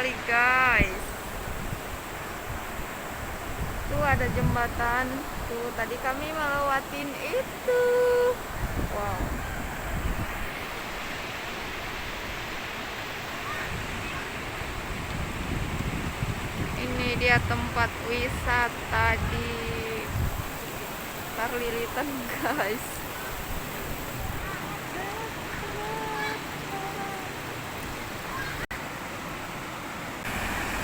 sekali guys. Tuh ada jembatan. Tuh tadi kami melewatin itu. Wow. Ini dia tempat wisata di Tarlilitan guys.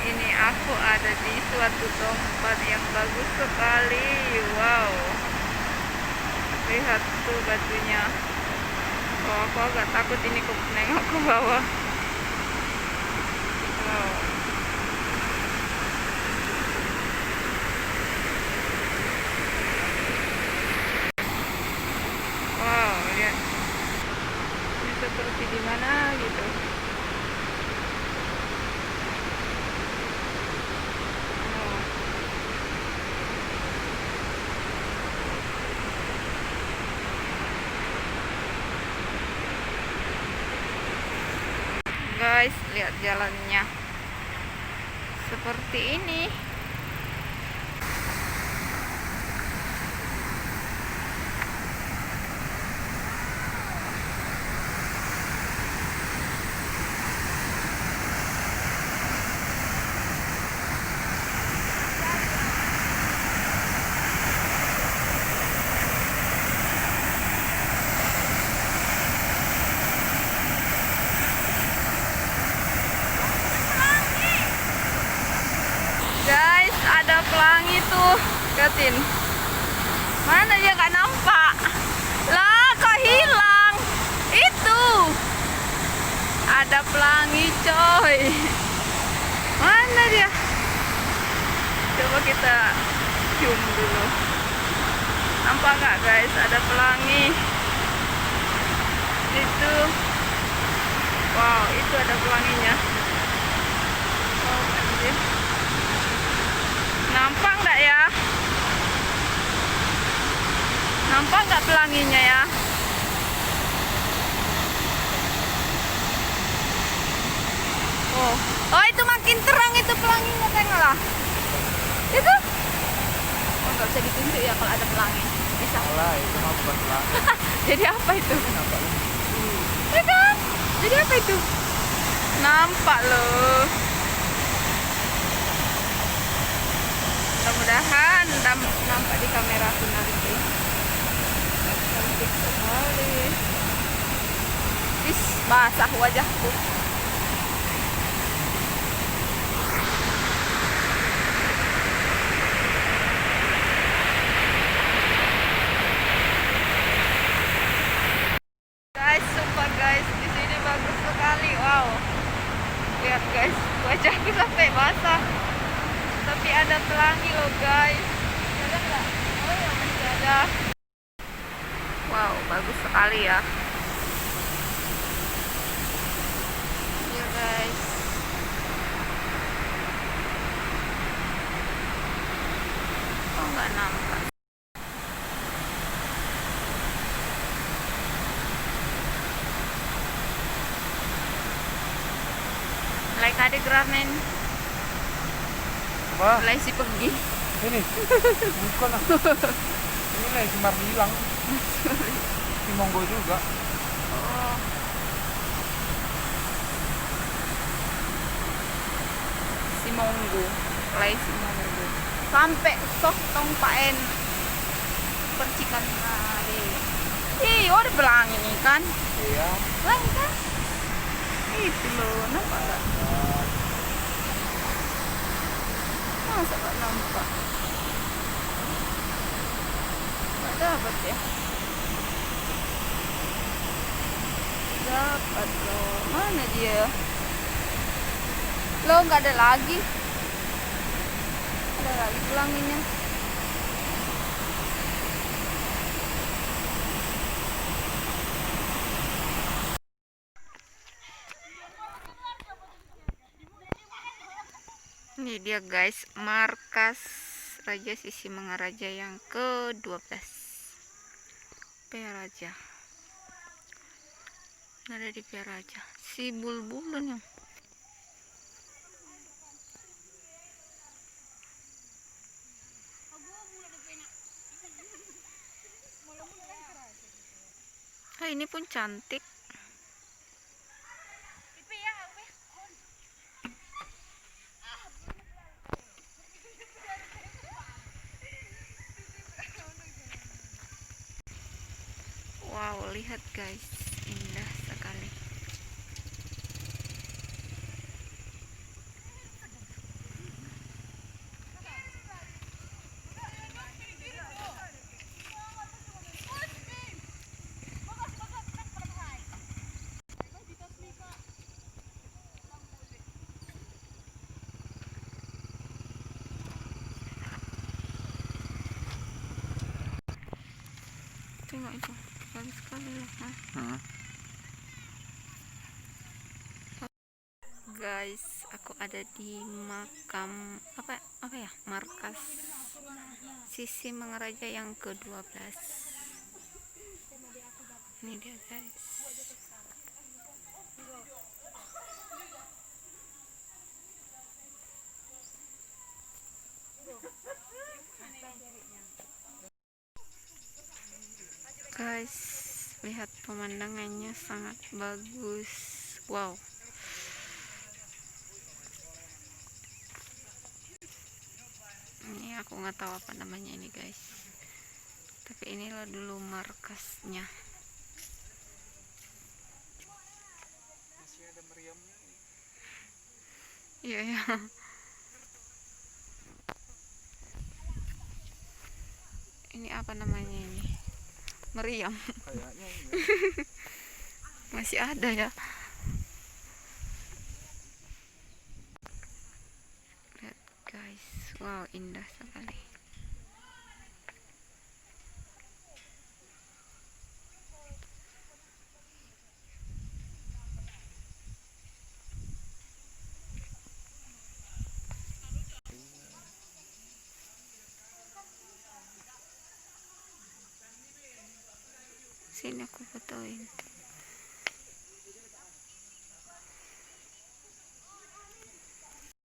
Ini aku ada di suatu tempat yang bagus sekali. Wow. Lihat tuh batunya. Oh, aku agak takut ini nengok ke bawah. Wow. Wow, lihat. Ini seperti di mana gitu. Guys, lihat jalannya seperti ini. Guys, ada pelangi tuh, liatin. Mana dia, nggak nampak? Lah, kok hilang? Itu ada pelangi coy. Mana dia? Coba kita zoom dulu. Nampak nggak guys? Ada pelangi. Itu. Wow, itu ada pelanginya. Oh, anjir. Nampak nggak ya? Nampak nggak pelanginya ya? Oh, oh itu makin terang itu pelanginya, tengoklah. Itu? Oh, nggak bisa ditunjuk ya kalau ada pelangi. Bisa? Salah, itu mah bukan pelangi. Jadi apa itu? Nampak lu. Ya kan? Jadi apa itu? Nampak loh. Mudah-mudahan nampak di kamera aku nanti. Cantik sekali. Is, basah wajahku. Guys, sumpah guys, di sini bagus sekali. Wow. Lihat guys, wajahku sampai basah. Tapi ada pelangi loh guys. Ada nggak? Oh ya, masih ada. Wow, bagus sekali ya. Iya guys. Oh, nggak nampak. Like ada gramen. Apa? Mulai si pergi. Ini. Bukan lah. Ini lah si Mardilang. Si Monggo juga. Oh. Si Monggo. Mulai si Monggo. Sampai sok tong paen percikan hari. Ih, oh ada pelangi nih kan? Iya. Pelangi kan? Itu loh, nampak nggak? Masa nggak nampak? Nggak dapat ya? Dapat loh. Mana dia? Loh, nggak ada lagi. Ada lagi pelanginya. Ini dia guys, markas Raja Sisingamaraja yang ke-12. Peraja. Ada di Peraja. Si bulbulnya. ini pun cantik. Wow, lihat guys, indah sekali. Tengok itu, bagus sekali loh. Guys, aku ada di makam apa ya, markas Sisi Mangaraja yang ke-12. Ini dia guys. Guys, lihat pemandangannya sangat bagus. Wow. Ini aku nggak tahu apa namanya ini guys. Tapi inilah dulu markasnya. Masih ada meriamnya. Iya ya. Ini apa namanya ini? Meriam. Kayaknya ini. Masih ada ya. Lihat guys, wow indah sekali. Sini aku fotoin.